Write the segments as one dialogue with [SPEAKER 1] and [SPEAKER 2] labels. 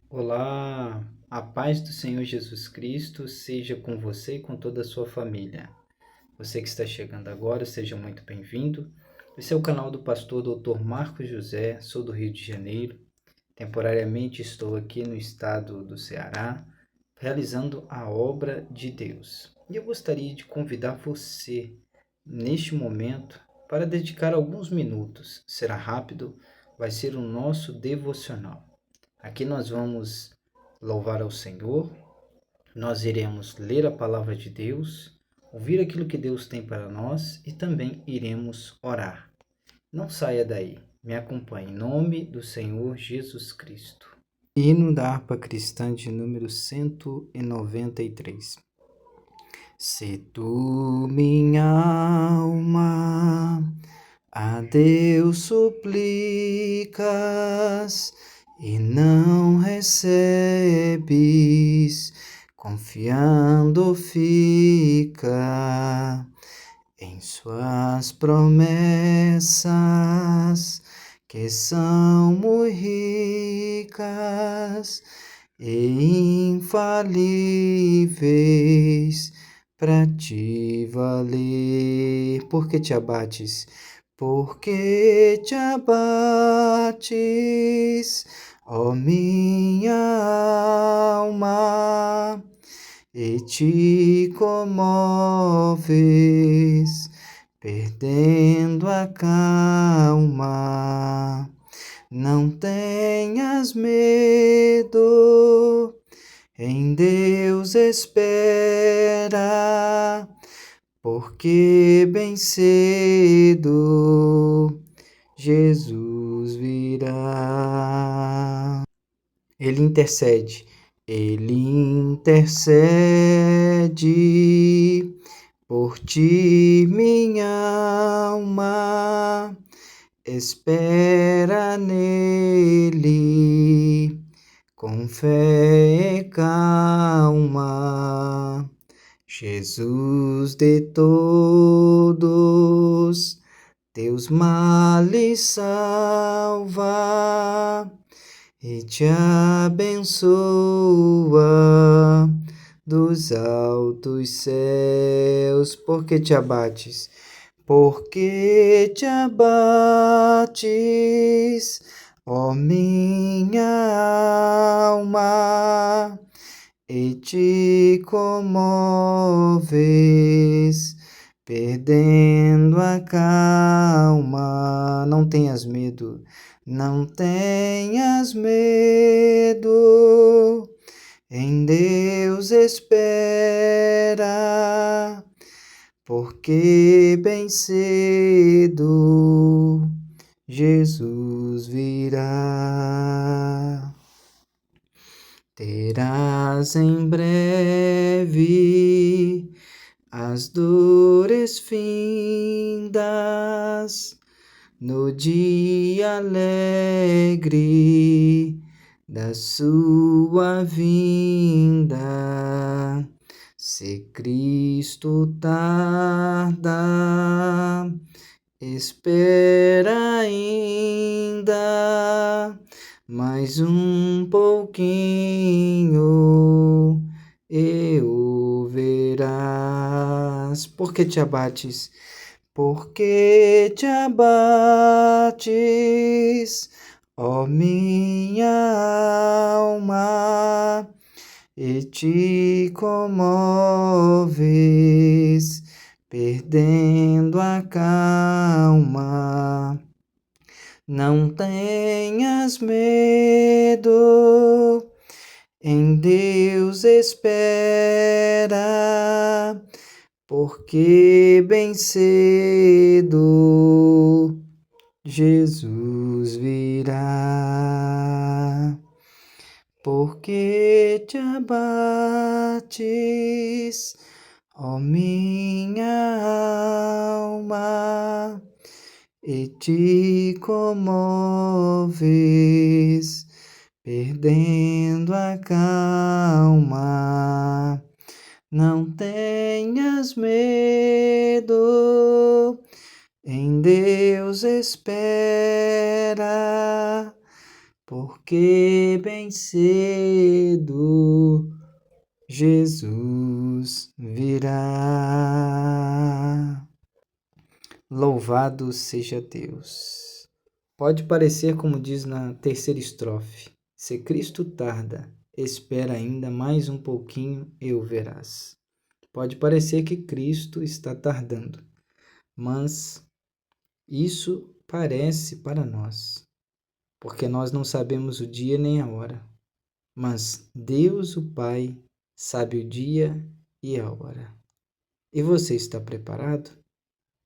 [SPEAKER 1] Olá, a paz do Senhor Jesus Cristo seja com você e com toda a sua família. Você que está chegando agora, seja muito bem-vindo. Esse é o canal do pastor Dr. Marcos José, sou do Rio de Janeiro. Temporariamente estou aqui no estado do Ceará, realizando a obra de Deus. E eu gostaria de convidar você, neste momento, para dedicar alguns minutos. Será rápido, vai ser o nosso devocional. Aqui nós vamos louvar ao Senhor, nós iremos ler a palavra de Deus, ouvir aquilo que Deus tem para nós e também iremos orar. Não saia daí, me acompanhe em nome do Senhor Jesus Cristo. Hino da harpa cristã de número 193. Se tu, minha alma, a Deus suplicas e não recebes, confiando fica em suas promessas, que são muito ricas e infalíveis para te valer. Por que te abates? Por que te abates, ó minha alma, e te comoves, perdendo a calma? Não tenhas medo, em Deus espera, porque bem cedo Jesus virá. Ele intercede por ti, minha alma, espera nele, com fé e calma. Jesus de todos teus males salva e te abençoa dos altos céus. Por que te abates? Por que te abates, ó minha alma, e te comoves, perdendo a calma? Não tenhas medo, não tenhas medo, em Deus espera, porque bem cedo Jesus virá. Terás em breve as dores findas, no dia alegre da sua vinda. Se Cristo tarda, espera ainda mais um pouquinho e o verás. Por que te abates? Por que te abates, ó minha alma, e te comoves, perdendo a calma? Não tenhas medo, em Deus espera, porque bem cedo Jesus virá. Por que te abates, ó minha alma, e te comoves, perdendo a calma? Não tenhas medo, em Deus espera, porque porque bem cedo Jesus virá. Louvado seja Deus. Pode parecer, como diz na terceira estrofe, se Cristo tarda, espera ainda mais um pouquinho e o verás. Pode parecer que Cristo está tardando, mas isso parece para nós, porque nós não sabemos o dia nem a hora, mas Deus, o Pai, sabe o dia e a hora. E você está preparado?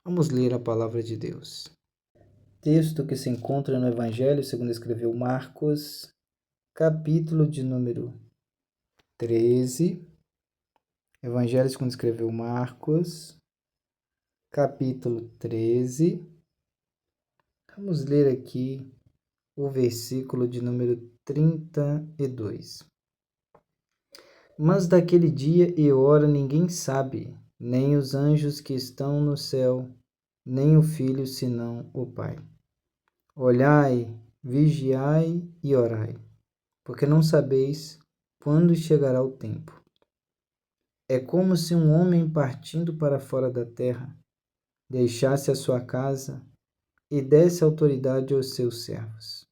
[SPEAKER 1] Vamos ler a palavra de Deus. Texto que se encontra no Evangelho segundo escreveu Marcos, capítulo de número 13. Evangelho segundo escreveu Marcos, capítulo 13. Vamos ler aqui o versículo de número 32. Mas daquele dia e hora ninguém sabe, nem os anjos que estão no céu, nem o Filho, senão o Pai. Olhai, vigiai e orai, porque não sabeis quando chegará o tempo. É como se um homem partindo para fora da terra deixasse a sua casa e desse autoridade aos seus servos,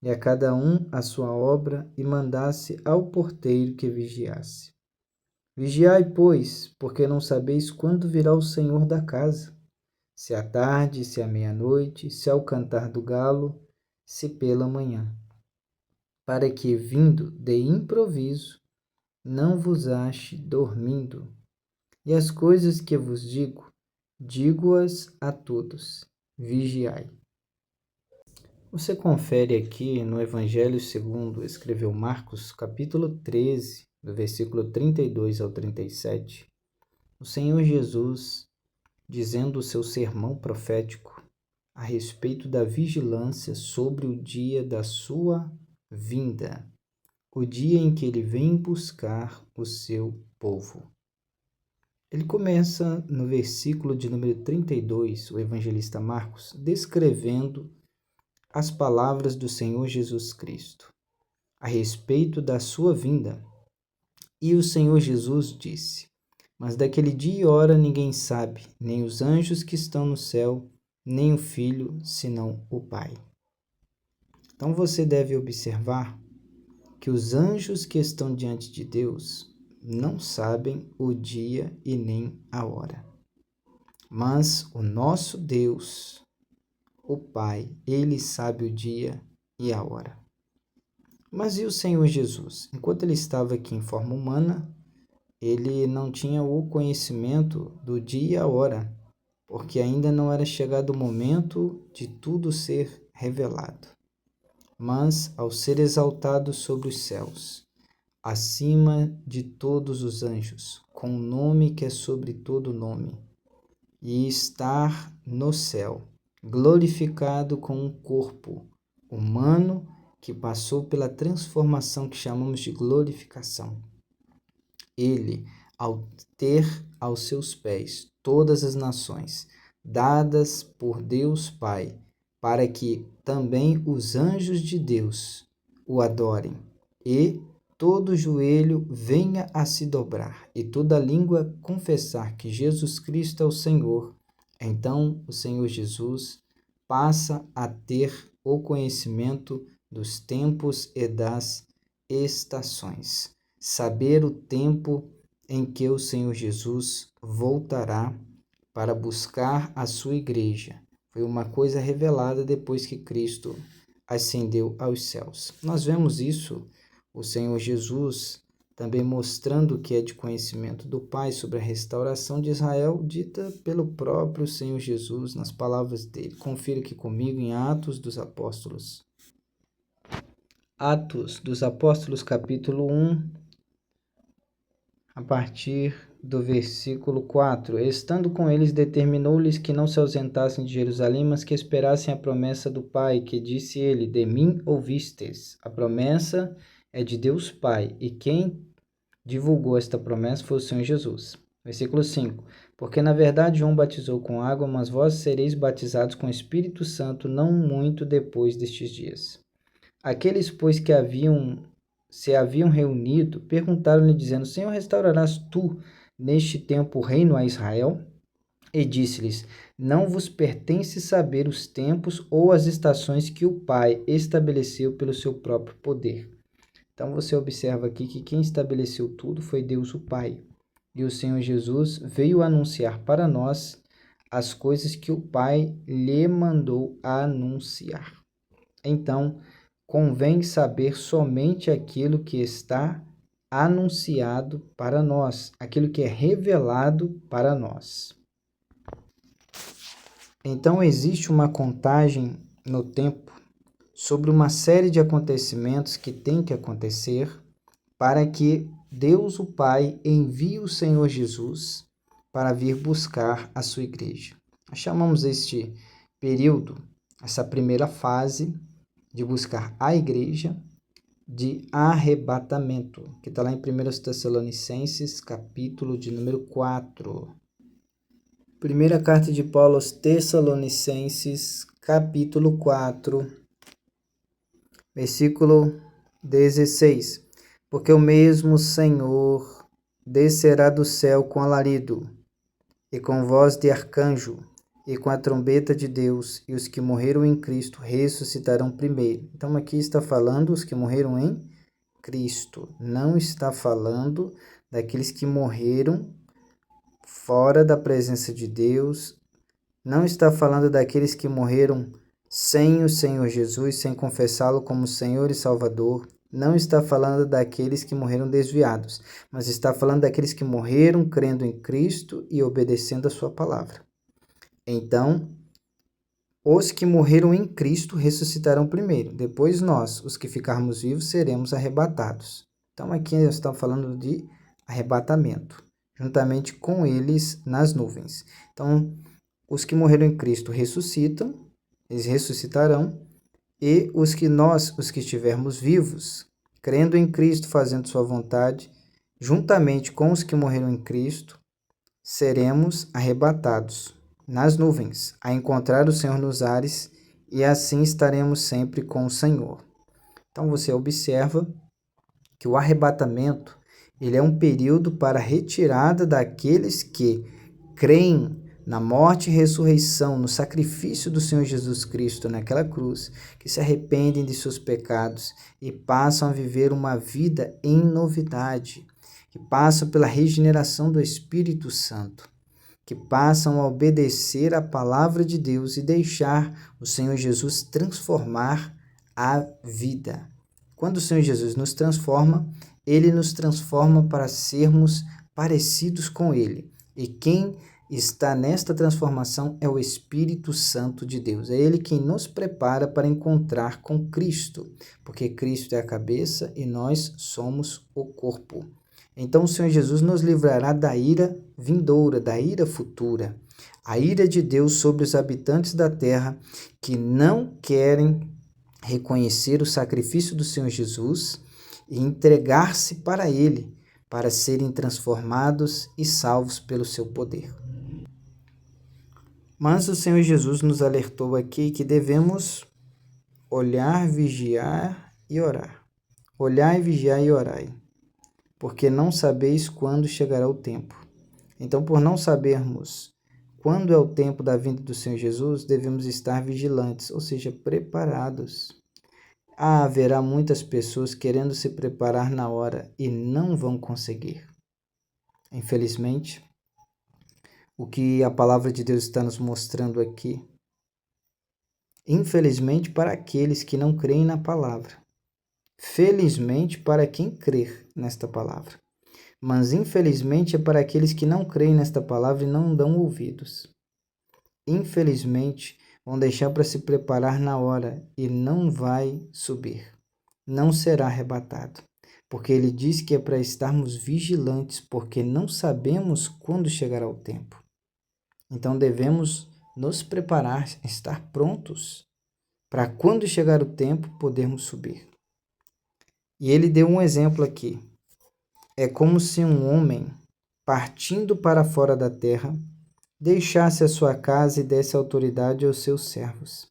[SPEAKER 1] e a cada um a sua obra, e mandasse ao porteiro que vigiasse. Vigiai, pois, porque não sabeis quando virá o Senhor da casa, se à tarde, se à meia-noite, se ao cantar do galo, se pela manhã, para que, vindo de improviso, não vos ache dormindo. E as coisas que vos digo, digo-as a todos, vigiai. Você confere aqui no Evangelho segundo escreveu Marcos, capítulo 13, do versículo 32 ao 37, o Senhor Jesus, dizendo o seu sermão profético a respeito da vigilância sobre o dia da sua vinda, o dia em que ele vem buscar o seu povo. Ele começa no versículo de número 32, o evangelista Marcos, descrevendo as palavras do Senhor Jesus Cristo a respeito da sua vinda. E o Senhor Jesus disse: Mas daquele dia e hora ninguém sabe, nem os anjos que estão no céu, nem o Filho, senão o Pai. Então você deve observar que os anjos que estão diante de Deus não sabem o dia e nem a hora. Mas o nosso Deus, o Pai, ele sabe o dia e a hora. Mas e o Senhor Jesus? Enquanto ele estava aqui em forma humana, ele não tinha o conhecimento do dia e a hora, porque ainda não era chegado o momento de tudo ser revelado. Mas, ao ser exaltado sobre os céus, acima de todos os anjos, com um nome que é sobre todo nome, e estar no céu, glorificado com um corpo humano que passou pela transformação que chamamos de glorificação. Ele, ao ter aos seus pés todas as nações, dadas por Deus Pai, para que também os anjos de Deus o adorem, e todo joelho venha a se dobrar, e toda língua confessar que Jesus Cristo é o Senhor, então o Senhor Jesus passa a ter o conhecimento dos tempos e das estações. Saber o tempo em que o Senhor Jesus voltará para buscar a sua igreja. Foi uma coisa revelada depois que Cristo ascendeu aos céus. Nós vemos isso, o Senhor Jesus também mostrando o que é de conhecimento do Pai sobre a restauração de Israel, dita pelo próprio Senhor Jesus nas palavras dele. Confira aqui comigo em Atos dos Apóstolos. Atos dos Apóstolos, capítulo 1, a partir do versículo 4. Estando com eles, determinou-lhes que não se ausentassem de Jerusalém, mas que esperassem a promessa do Pai, que disse ele: De mim ouvistes. A promessa é de Deus Pai, e quem divulgou esta promessa foi o Senhor Jesus. Versículo 5. Porque na verdade João batizou com água, mas vós sereis batizados com o Espírito Santo não muito depois destes dias. Aqueles, pois, que se haviam reunido, perguntaram-lhe, dizendo: Senhor, restaurarás tu neste tempo o reino a Israel? E disse-lhes: Não vos pertence saber os tempos ou as estações que o Pai estabeleceu pelo seu próprio poder. Então você observa aqui que quem estabeleceu tudo foi Deus o Pai. E o Senhor Jesus veio anunciar para nós as coisas que o Pai lhe mandou anunciar. Então, convém saber somente aquilo que está anunciado para nós, aquilo que é revelado para nós. Então, existe uma contagem no tempo sobre uma série de acontecimentos que tem que acontecer para que Deus o Pai envie o Senhor Jesus para vir buscar a sua igreja. Nós chamamos este período, essa primeira fase de buscar a igreja, de arrebatamento, que está lá em 1 Tessalonicenses, capítulo de número 4. Primeira carta de Paulo aos Tessalonicenses, capítulo 4, versículo 16. Porque o mesmo Senhor descerá do céu com alarido, e com voz de arcanjo, e com a trombeta de Deus, e os que morreram em Cristo ressuscitarão primeiro. Então aqui está falando os que morreram em Cristo, não está falando daqueles que morreram fora da presença de Deus, não está falando daqueles que morreram sem o Senhor Jesus, sem confessá-lo como Senhor e Salvador, não está falando daqueles que morreram desviados, mas está falando daqueles que morreram crendo em Cristo e obedecendo a sua palavra. Então, os que morreram em Cristo ressuscitarão primeiro, depois nós, os que ficarmos vivos, seremos arrebatados. Então aqui nós estamos falando de arrebatamento, juntamente com eles nas nuvens. Então, os que morreram em Cristo ressuscitam, eles ressuscitarão, e os que estivermos vivos, crendo em Cristo, fazendo sua vontade, juntamente com os que morreram em Cristo, seremos arrebatados nas nuvens, a encontrar o Senhor nos ares, e assim estaremos sempre com o Senhor. Então você observa que o arrebatamento, ele é um período para a retirada daqueles que creem na morte e ressurreição, no sacrifício do Senhor Jesus Cristo naquela cruz, que se arrependem de seus pecados e passam a viver uma vida em novidade, que passam pela regeneração do Espírito Santo, que passam a obedecer a palavra de Deus e deixar o Senhor Jesus transformar a vida. Quando o Senhor Jesus nos transforma, Ele nos transforma para sermos parecidos com Ele. E quem está nesta transformação é o Espírito Santo de Deus. É Ele quem nos prepara para encontrar com Cristo, porque Cristo é a cabeça e nós somos o corpo. Então o Senhor Jesus nos livrará da ira vindoura, da ira futura, a ira de Deus sobre os habitantes da terra que não querem reconhecer o sacrifício do Senhor Jesus e entregar-se para Ele, para serem transformados e salvos pelo seu poder. Mas o Senhor Jesus nos alertou aqui que devemos olhar, vigiar e orar. Olhai, vigiai e orai, porque não sabeis quando chegará o tempo. Então, por não sabermos quando é o tempo da vinda do Senhor Jesus, devemos estar vigilantes, ou seja, preparados. Haverá muitas pessoas querendo se preparar na hora e não vão conseguir. Infelizmente, o que a palavra de Deus está nos mostrando aqui, infelizmente para aqueles que não creem na palavra, felizmente para quem crer nesta palavra, mas infelizmente é para aqueles que não creem nesta palavra e não dão ouvidos. Infelizmente, vão deixar para se preparar na hora e não vai subir, não será arrebatado, porque ele diz que é para estarmos vigilantes, porque não sabemos quando chegará o tempo. Então devemos nos preparar, estar prontos, para quando chegar o tempo podermos subir. E ele deu um exemplo aqui. É como se um homem, partindo para fora da terra, deixasse a sua casa e desse autoridade aos seus servos,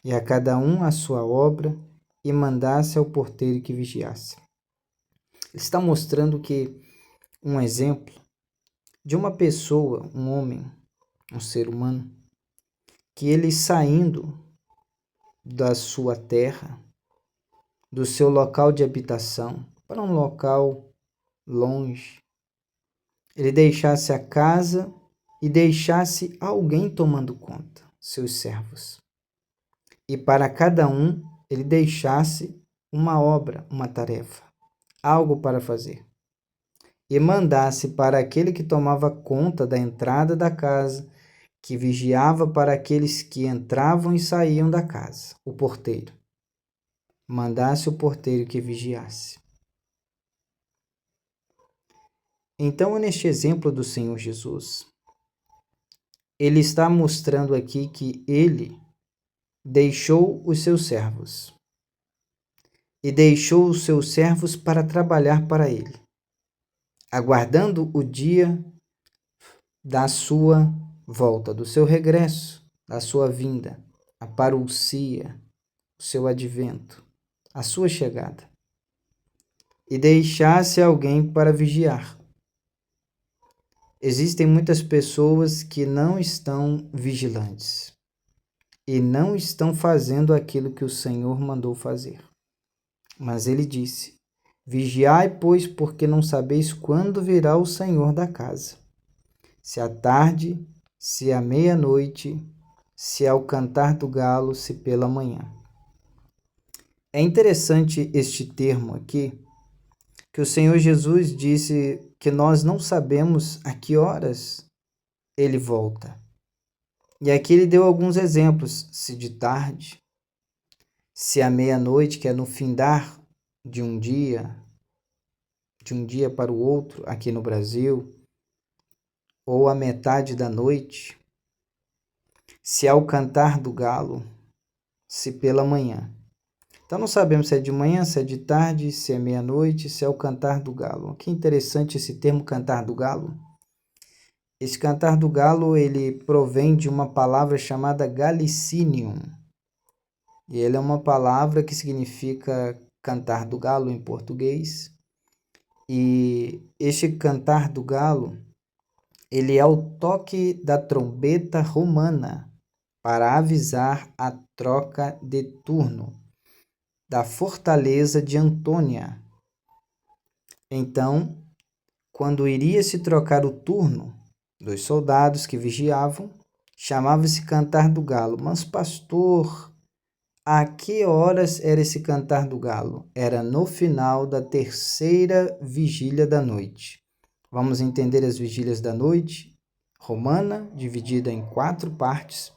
[SPEAKER 1] e a cada um a sua obra, e mandasse ao porteiro que vigiasse. Ele está mostrando que um exemplo de uma pessoa, um homem, um ser humano, que ele saindo da sua terra, do seu local de habitação, para um local longe, ele deixasse a casa e deixasse alguém tomando conta, seus servos. E para cada um, ele deixasse uma obra, uma tarefa, algo para fazer. E mandasse para aquele que tomava conta da entrada da casa, que vigiava para aqueles que entravam e saíam da casa, o porteiro. Mandasse o porteiro que vigiasse. Então, neste exemplo do Senhor Jesus, ele está mostrando aqui que ele deixou os seus servos. E deixou os seus servos para trabalhar para ele, aguardando o dia da sua volta, do seu regresso, da sua vinda, a parousia, o seu advento, a sua chegada. E deixasse alguém para vigiar. Existem muitas pessoas que não estão vigilantes e não estão fazendo aquilo que o Senhor mandou fazer. Mas ele disse: vigiai, pois, porque não sabeis quando virá o Senhor da casa. Se à tarde, se à meia-noite, se ao cantar do galo, se pela manhã. É interessante este termo aqui, que o Senhor Jesus disse que nós não sabemos a que horas ele volta. E aqui ele deu alguns exemplos, se de tarde, se à meia-noite, que é no findar de um dia para o outro aqui no Brasil, ou à metade da noite, se ao cantar do galo, se pela manhã. Então não sabemos se é de manhã, se é de tarde, se é meia-noite, se é o cantar do galo. Que interessante esse termo cantar do galo. Esse cantar do galo, ele provém de uma palavra chamada galicinium. E ele é uma palavra que significa cantar do galo em português. E este cantar do galo, ele é o toque da trombeta romana para avisar a troca de turno da fortaleza de Antônia. Então, quando iria se trocar o turno dos soldados que vigiavam, chamava-se cantar do galo. Mas, pastor, a que horas era esse cantar do galo? Era no final da terceira vigília da noite. Vamos entender as vigílias da noite romana, dividida em 4 partes.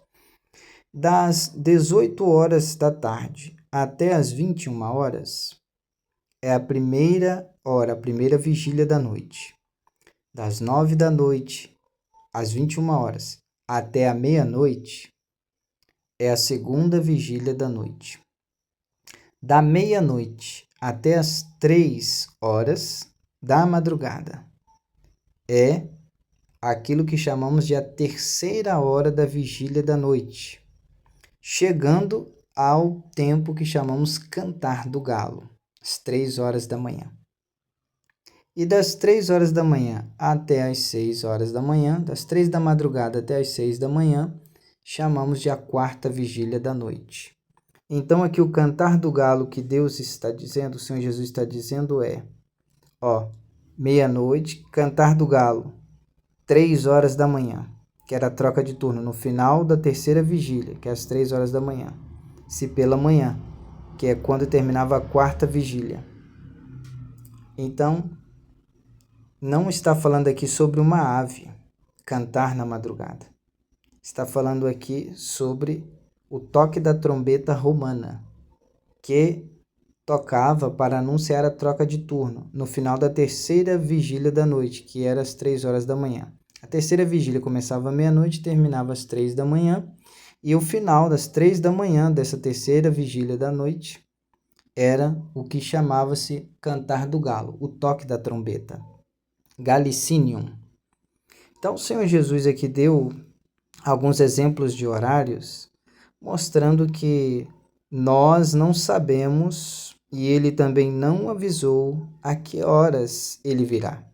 [SPEAKER 1] Das 18 horas da tarde até as 21 horas é a primeira hora, a primeira vigília da noite. Das 9 da noite às 21 horas até a meia-noite é a segunda vigília da noite. Da meia-noite até as 3 horas da madrugada é aquilo que chamamos de a terceira hora da vigília da noite, chegando ao tempo que chamamos cantar do galo, às 3 horas da manhã. E das 3 horas da manhã até as 6 horas da manhã, das 3 da madrugada até as 6 da manhã, chamamos de a quarta vigília da noite. Então aqui o cantar do galo que Deus está dizendo, o Senhor Jesus está dizendo é, meia-noite, cantar do galo, 3 horas da manhã, que era a troca de turno no final da terceira vigília, que é às 3 horas da manhã. Se pela manhã, que é quando terminava a quarta vigília. Então, não está falando aqui sobre uma ave cantar na madrugada. Está falando aqui sobre o toque da trombeta romana, que tocava para anunciar a troca de turno no final da terceira vigília da noite, que era às 3 horas da manhã. A terceira vigília começava à meia-noite e terminava às 3 da manhã, e o final das 3 da manhã dessa terceira vigília da noite era o que chamava-se cantar do galo, o toque da trombeta, galicinium. Então o Senhor Jesus aqui deu alguns exemplos de horários, mostrando que Nós não sabemos e ele também não avisou a que horas ele virá.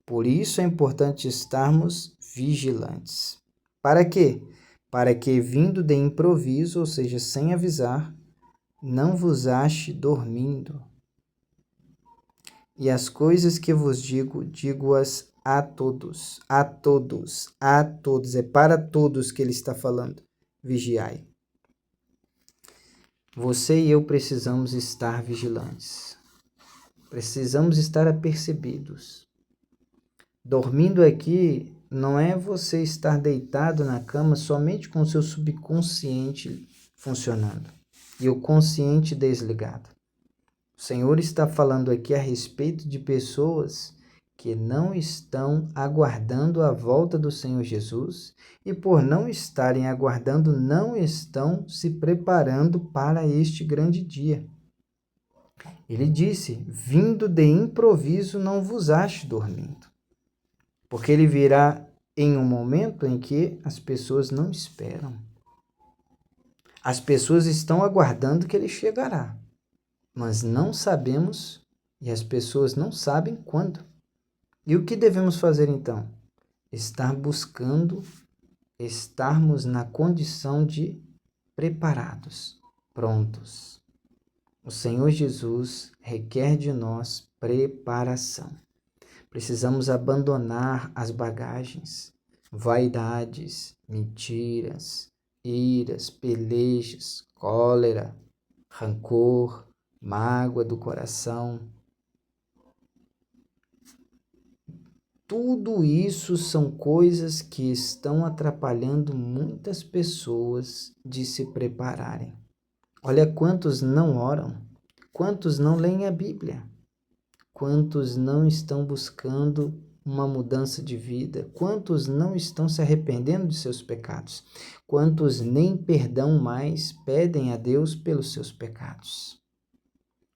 [SPEAKER 1] Por isso é importante estarmos vigilantes. Para quê? Para que, vindo de improviso, ou seja, sem avisar, não vos ache dormindo. E as coisas que vos digo, digo-as a todos, a todos, a todos. É para todos que ele está falando. Vigiai. Você e eu precisamos estar vigilantes. Precisamos estar apercebidos. Dormindo aqui não é você estar deitado na cama somente com o seu subconsciente funcionando e o consciente desligado. O Senhor está falando aqui a respeito de pessoas que não estão aguardando a volta do Senhor Jesus e, por não estarem aguardando, não estão se preparando para este grande dia. Ele disse: vindo de improviso, não vos ache dormindo. Porque ele virá em um momento em que as pessoas não esperam. As pessoas estão aguardando que ele chegará, mas não sabemos e as pessoas não sabem quando. E o que devemos fazer então? Estar buscando, estarmos na condição de preparados, prontos. O Senhor Jesus requer de nós preparação. Precisamos abandonar as bagagens, vaidades, mentiras, iras, pelejas, cólera, rancor, mágoa do coração. Tudo isso são coisas que estão atrapalhando muitas pessoas de se prepararem. Olha quantos não oram, quantos não leem a Bíblia. Quantos não estão buscando uma mudança de vida? Quantos não estão se arrependendo de seus pecados? Quantos nem perdão mais pedem a Deus pelos seus pecados?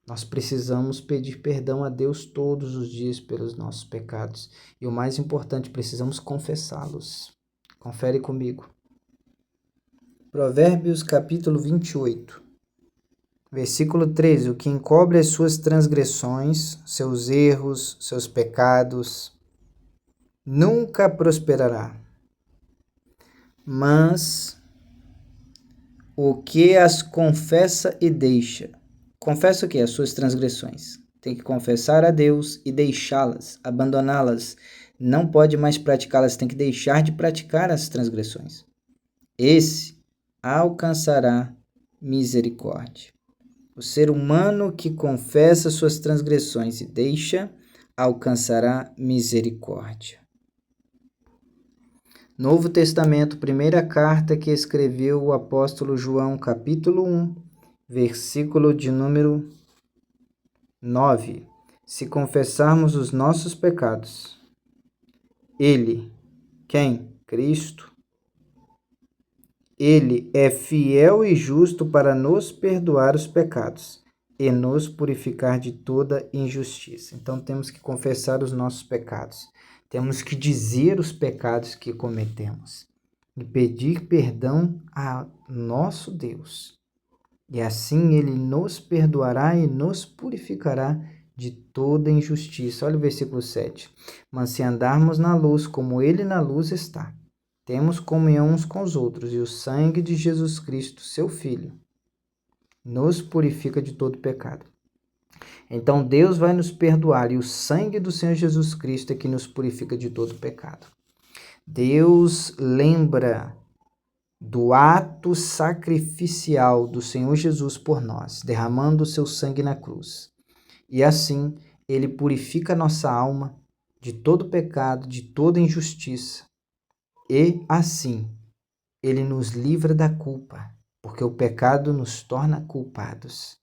[SPEAKER 1] Nós precisamos pedir perdão a Deus todos os dias pelos nossos pecados. E o mais importante, precisamos confessá-los. Confere comigo. Provérbios capítulo 28. Versículo 13, o que encobre as suas transgressões, seus erros, seus pecados, nunca prosperará. Mas o que as confessa e deixa. Confessa o que? As suas transgressões. Tem que confessar a Deus e deixá-las, abandoná-las. Não pode mais praticá-las, tem que deixar de praticar as transgressões. Esse alcançará misericórdia. O ser humano que confessa suas transgressões e deixa, alcançará misericórdia. Novo Testamento, primeira carta que escreveu o apóstolo João, capítulo 1, versículo de número 9. Se confessarmos os nossos pecados, Ele, quem? Cristo. Ele é fiel e justo para nos perdoar os pecados e nos purificar de toda injustiça. Então temos que confessar os nossos pecados. Temos que dizer os pecados que cometemos e pedir perdão a nosso Deus. E assim Ele nos perdoará e nos purificará de toda injustiça. Olha o versículo 7. Mas se andarmos na luz como Ele na luz está, temos comunhão uns com os outros, e o sangue de Jesus Cristo, seu Filho, nos purifica de todo pecado. Então Deus vai nos perdoar, e o sangue do Senhor Jesus Cristo é que nos purifica de todo pecado. Deus lembra do ato sacrificial do Senhor Jesus por nós, derramando o seu sangue na cruz. E assim, Ele purifica nossa alma de todo pecado, de toda injustiça. E assim, Ele nos livra da culpa, porque o pecado nos torna culpados.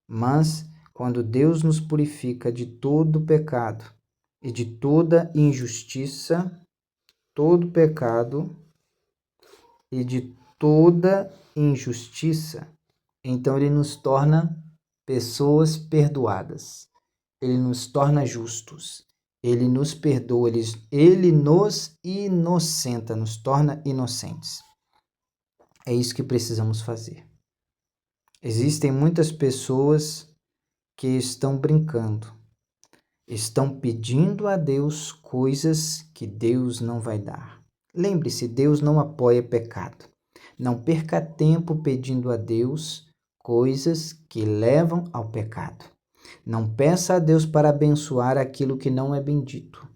[SPEAKER 1] Mas, quando Deus nos purifica de todo pecado e de toda injustiça, todo pecado e de toda injustiça, então Ele nos torna pessoas perdoadas. Ele nos torna justos. Ele nos perdoa, Ele nos inocenta, nos torna inocentes. É isso que precisamos fazer. Existem muitas pessoas que estão brincando, estão pedindo a Deus coisas que Deus não vai dar. Lembre-se, Deus não apoia pecado. Não perca tempo pedindo a Deus coisas que levam ao pecado. Não peça a Deus para abençoar aquilo que não é bendito.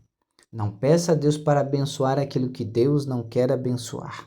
[SPEAKER 1] Não peça a Deus para abençoar aquilo que Deus não quer abençoar.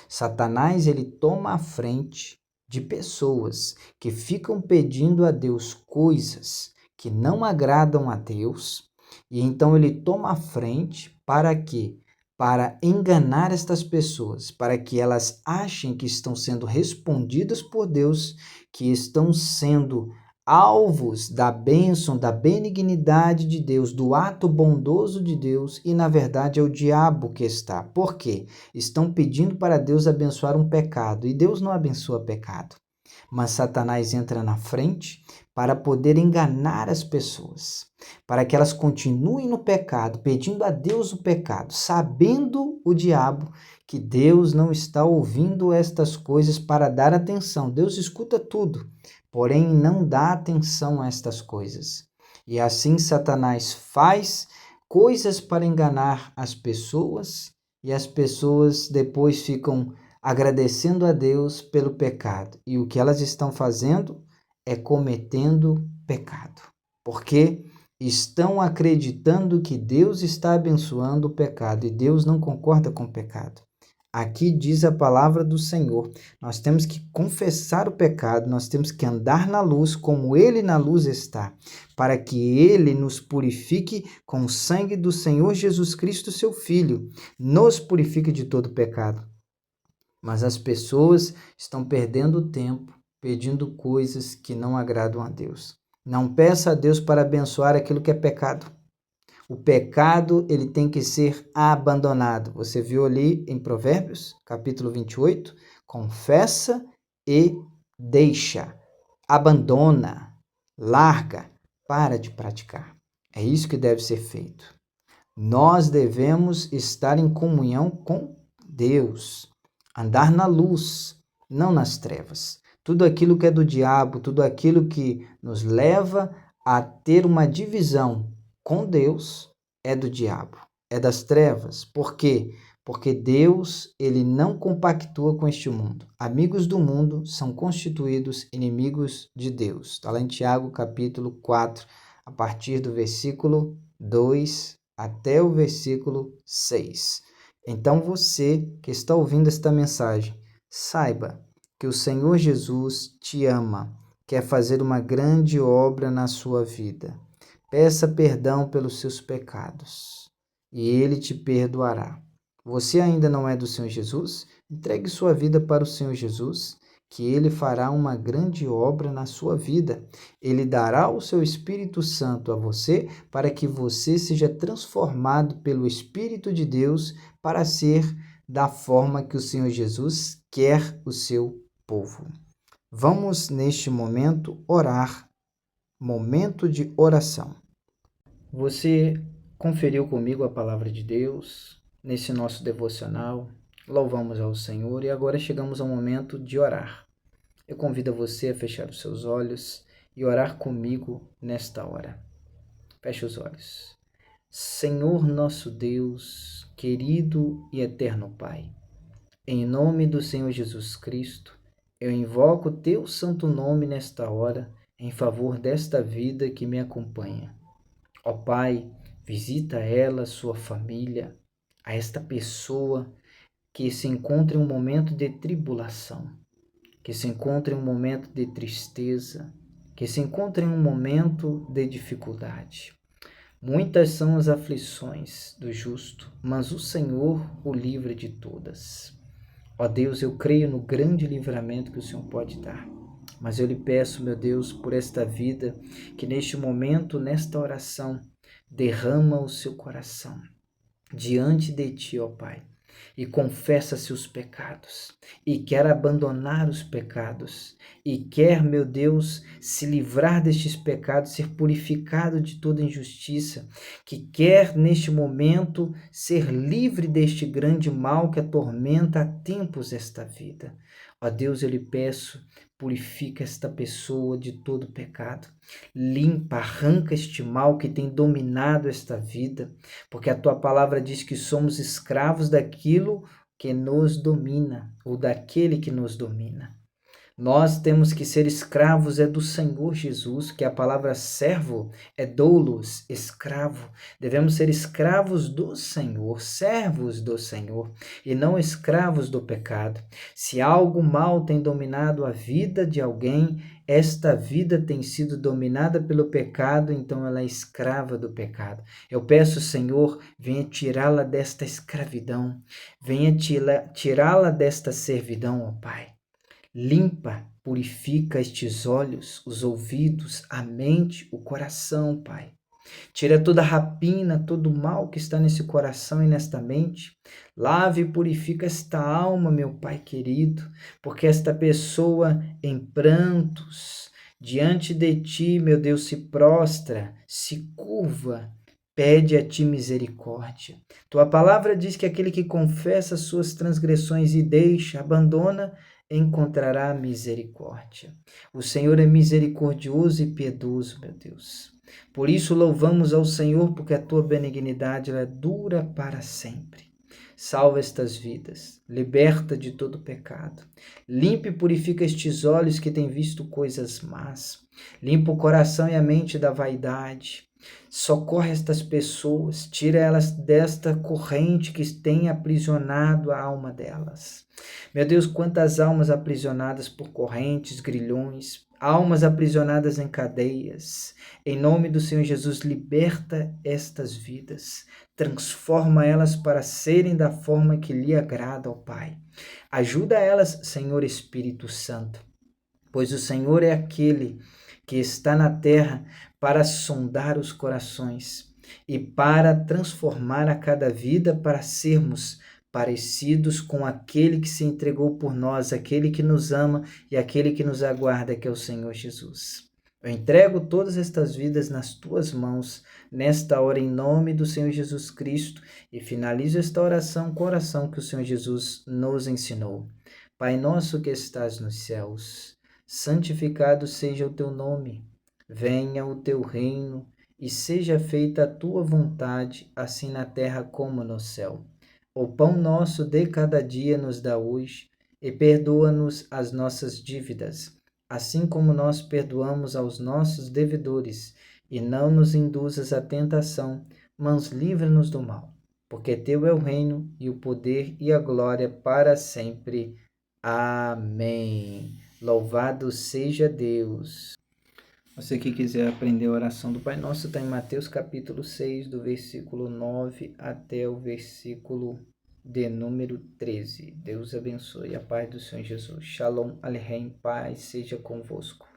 [SPEAKER 1] Satanás, ele toma a frente de pessoas que ficam pedindo a Deus coisas que não agradam a Deus, e então ele toma a frente para quê? Para enganar estas pessoas, para que elas achem que estão sendo respondidas por Deus, que estão sendo alvos da bênção, da benignidade de Deus, do ato bondoso de Deus, e na verdade é o diabo que está. Por quê? Estão pedindo para Deus abençoar um pecado, e Deus não abençoa pecado. Mas Satanás entra na frente para poder enganar as pessoas, para que elas continuem no pecado, pedindo a Deus o pecado, sabendo o diabo que Deus não está ouvindo estas coisas para dar atenção. Deus escuta tudo, porém não dá atenção a estas coisas. E assim Satanás faz coisas para enganar as pessoas, e as pessoas depois ficam agradecendo a Deus pelo pecado. E o que elas estão fazendo é cometendo pecado. Porque estão acreditando que Deus está abençoando o pecado, e Deus não concorda com o pecado. Aqui diz a palavra do Senhor, nós temos que confessar o pecado, nós temos que andar na luz como Ele na luz está, para que Ele nos purifique com o sangue do Senhor Jesus Cristo, seu Filho, nos purifique de todo pecado. Mas as pessoas estão perdendo tempo pedindo coisas que não agradam a Deus. Não peça a Deus para abençoar aquilo que é pecado. O pecado, ele tem que ser abandonado. Você viu ali em Provérbios, capítulo 28? Confessa e deixa. Abandona, larga, para de praticar. É isso que deve ser feito. Nós devemos estar em comunhão com Deus, andar na luz, não nas trevas. Tudo aquilo que é do diabo, tudo aquilo que nos leva a ter uma divisão com Deus é do diabo, é das trevas. Por quê? Porque Deus, ele não compactua com este mundo. Amigos do mundo são constituídos inimigos de Deus. Está lá em Tiago, capítulo 4, a partir do versículo 2 até o versículo 6. Então você que está ouvindo esta mensagem, saiba que o Senhor Jesus te ama, quer fazer uma grande obra na sua vida. Peça perdão pelos seus pecados e Ele te perdoará. Você ainda não é do Senhor Jesus? Entregue sua vida para o Senhor Jesus, que Ele fará uma grande obra na sua vida. Ele dará o seu Espírito Santo a você para que você seja transformado pelo Espírito de Deus para ser da forma que o Senhor Jesus quer o seu povo. Vamos, neste momento, orar. Momento de oração. Você conferiu comigo a palavra de Deus nesse nosso devocional. Louvamos ao Senhor e agora chegamos ao momento de orar. Eu convido você a fechar os seus olhos e orar comigo nesta hora. Feche os olhos. Senhor nosso Deus, querido e eterno Pai, em nome do Senhor Jesus Cristo, eu invoco o teu santo nome nesta hora em favor desta vida que me acompanha. Ó Pai, visita ela, sua família, a esta pessoa que se encontra em um momento de tribulação, que se encontra em um momento de tristeza, que se encontra em um momento de dificuldade. Muitas são as aflições do justo, mas o Senhor o livra de todas. Ó Deus, eu creio no grande livramento que o Senhor pode dar. Mas eu lhe peço, meu Deus, por esta vida, que neste momento, nesta oração, derrama o seu coração diante de ti, ó Pai, e confessa seus pecados, e quer abandonar os pecados, e quer, meu Deus, se livrar destes pecados, ser purificado de toda injustiça, que quer, neste momento, ser livre deste grande mal que atormenta há tempos esta vida. Ó Ó Deus, eu lhe peço, purifica esta pessoa de todo pecado. Limpa, arranca este mal que tem dominado esta vida, porque a tua palavra diz que somos escravos daquilo que nos domina, ou daquele que nos domina. Nós temos que ser escravos do Senhor Jesus, que a palavra servo é doulos, escravo. Devemos ser escravos do Senhor, servos do Senhor, e não escravos do pecado. Se algo mal tem dominado a vida de alguém, esta vida tem sido dominada pelo pecado, então ela é escrava do pecado. Eu peço, Senhor, venha tirá-la desta escravidão, venha tirá-la desta servidão, ó Pai. Limpa, purifica estes olhos, os ouvidos, a mente, o coração, Pai. Tira toda rapina, todo mal que está nesse coração e nesta mente. Lave e purifica esta alma, meu Pai querido, porque esta pessoa em prantos, diante de Ti, meu Deus, se prostra, se curva, pede a Ti misericórdia. Tua palavra diz que aquele que confessa suas transgressões e deixa, abandona, encontrará misericórdia. O Senhor é misericordioso e piedoso, meu Deus. Por isso louvamos ao Senhor, porque a tua benignidade ela dura para sempre. Salva estas vidas, liberta de todo pecado. Limpa e purifica estes olhos que têm visto coisas más. Limpa o coração e a mente da vaidade. Socorre estas pessoas, tira elas desta corrente que tem aprisionado a alma delas. Meu Deus, quantas almas aprisionadas por correntes, grilhões, almas aprisionadas em cadeias. Em nome do Senhor Jesus, liberta estas vidas, transforma elas para serem da forma que lhe agrada, ó Pai. Ajuda elas, Senhor Espírito Santo, pois o Senhor é aquele que está na terra para sondar os corações e para transformar a cada vida para sermos parecidos com aquele que se entregou por nós, aquele que nos ama e aquele que nos aguarda, que é o Senhor Jesus. Eu entrego todas estas vidas nas tuas mãos, nesta hora, em nome do Senhor Jesus Cristo, e finalizo esta oração com a oração que o Senhor Jesus nos ensinou. Pai nosso que estás nos céus, santificado seja o teu nome, venha o teu reino e seja feita a tua vontade, assim na terra como no céu. O pão nosso de cada dia nos dá hoje, e perdoa-nos as nossas dívidas, assim como nós perdoamos aos nossos devedores, e não nos induzas à tentação, mas livra-nos do mal, porque teu é o reino e o poder e a glória para sempre. Amém. Louvado seja Deus. Você que quiser aprender a oração do Pai Nosso, está em Mateus capítulo 6, do versículo 9 até o versículo de número 13. Deus abençoe. A paz do Senhor Jesus. Shalom Aleichem. Paz seja convosco.